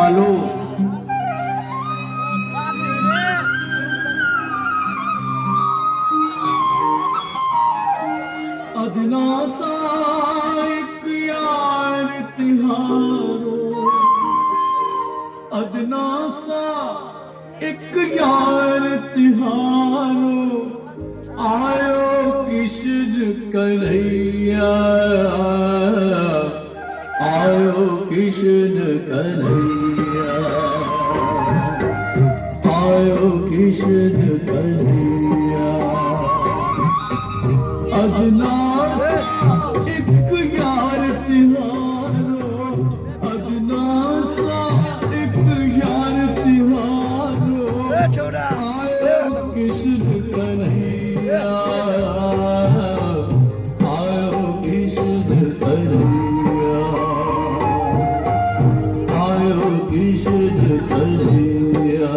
वालों, अदना सा एक यार तिहारो, अदना सा एक यार तिहारो, आयो कृष्ण कन्हैया, आयो कृष्ण कन्हैया, आयो कृष्ण कन्हैया। अदना सा एक यार तिहारो, अदना सा एक यार तिहारो, आयो कृष्ण कन्हैया, आयो कृष्ण कन्हैया, आयो कृष्ण कन्हैया।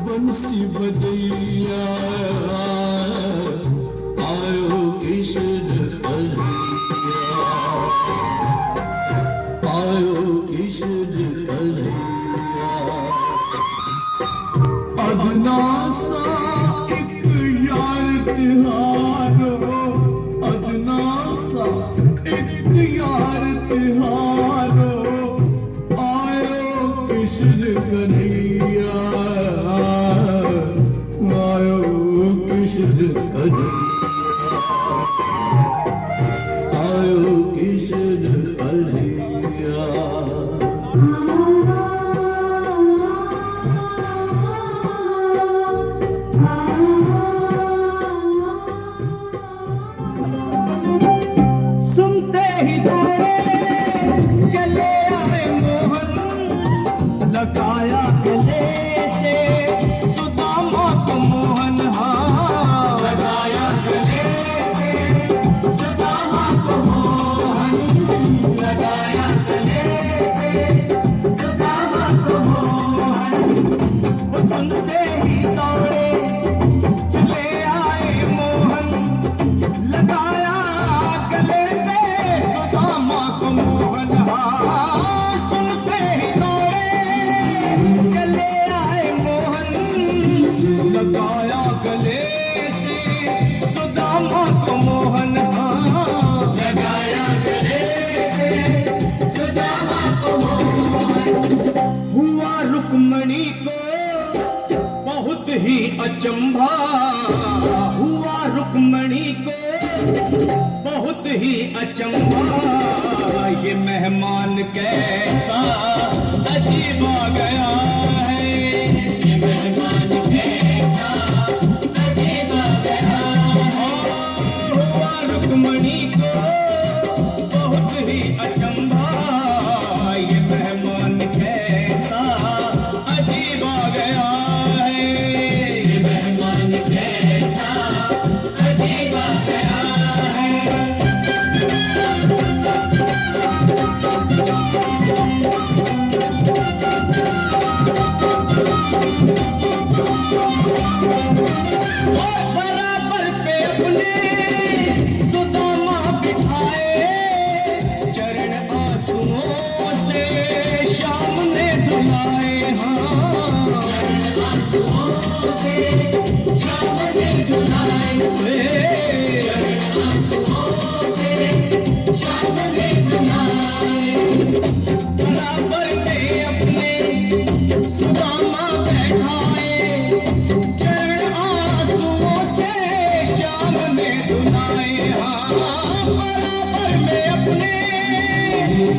बंसी बजैया, आयो कृष्ण कन्हैया, आयो कृष्ण कन्हैया। अदना सा एक यार तिहारो, अदना सा एक यार तिहारो, आयो कृष्ण कन्हैया, आयो कृष्ण अचंभा हुआ रुक्मणी को, बहुत ही अचंभा ये मेहमान कैसा अजीब आ गया है, ये मेहमान कैसा अजीब आ गया है। हुआ रुक्मणी को बहुत ही अचंभा ये मेहमान कैसा अजीब आ गया है, ये मेहमान कैसा अजीब आ गया है। बराबर पे अपने सुदामा बिठाए, चरण आंसुओं से शाम ने धुलाए, हाँ चरण आंसुओं से शाम ने धुलाए, चरण आंसुओं से शाम ने धुलाए। बराबर में अपने सुदामा बैठाए, चरण आंसुओं से शाम ने धुलाए, हाँ बराबर में अपने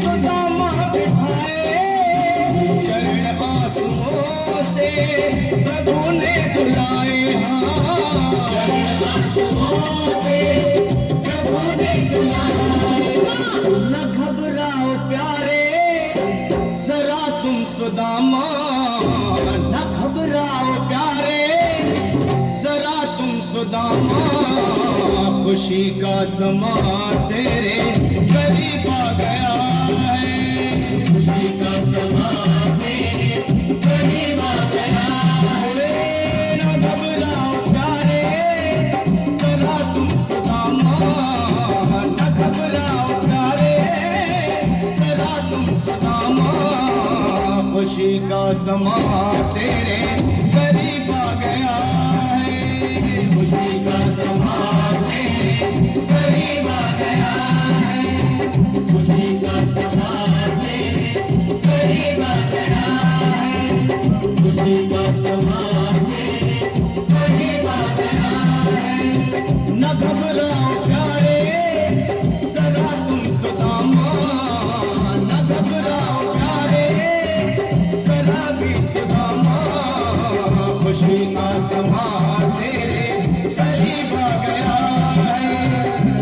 सुदामा बिठाए, चरण आंसुओं से प्रभु ने धुलाए, हाँ चरण आंसुओं से प्रभु ने धुलाए। न घबराओ प्यारे जरा तुम सुदामा, न घबराओ प्यारे जरा तुम सुदामा, खुशी का समा तेरे करीब आ गया है, खुशी का समा तेरे करीब आ गया है। न घबराओ प्यारे जरा तुम सुदामा, न घबराओ प्यारे जरा तुम सुदामा, खुशी का समा तेरे करीब आ गया है, खुशी का समा तेरे करीब आ गया है, खुशी का समा तेरे करीब आ गया है, खुशी का समा तेरे करीब आ गया है। न घबराओ प्यारे जरा तुम सुदामा, न घबराओ प्यारे जरा भी सुदामा, खुशी का समा तेरे करीब आ गया है,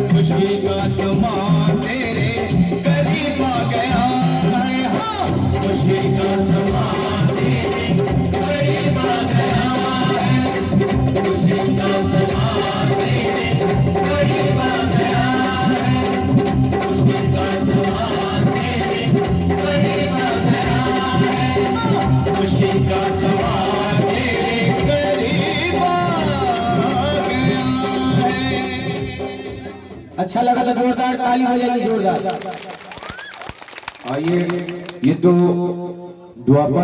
खुशी का समा तेरे करीब आ गया है, हाँ खुशी का समा तेरे करीब आ गया है, खुशी का समा तेरे करीब आ गया है, खुशी का समा तेरे करीब आ गया है, खुशी का समा तेरे करीब आ गया है। अच्छा लगा तो जोरदार ताली हो जाएगी, जोरदार। आइए, ये तो द्वापर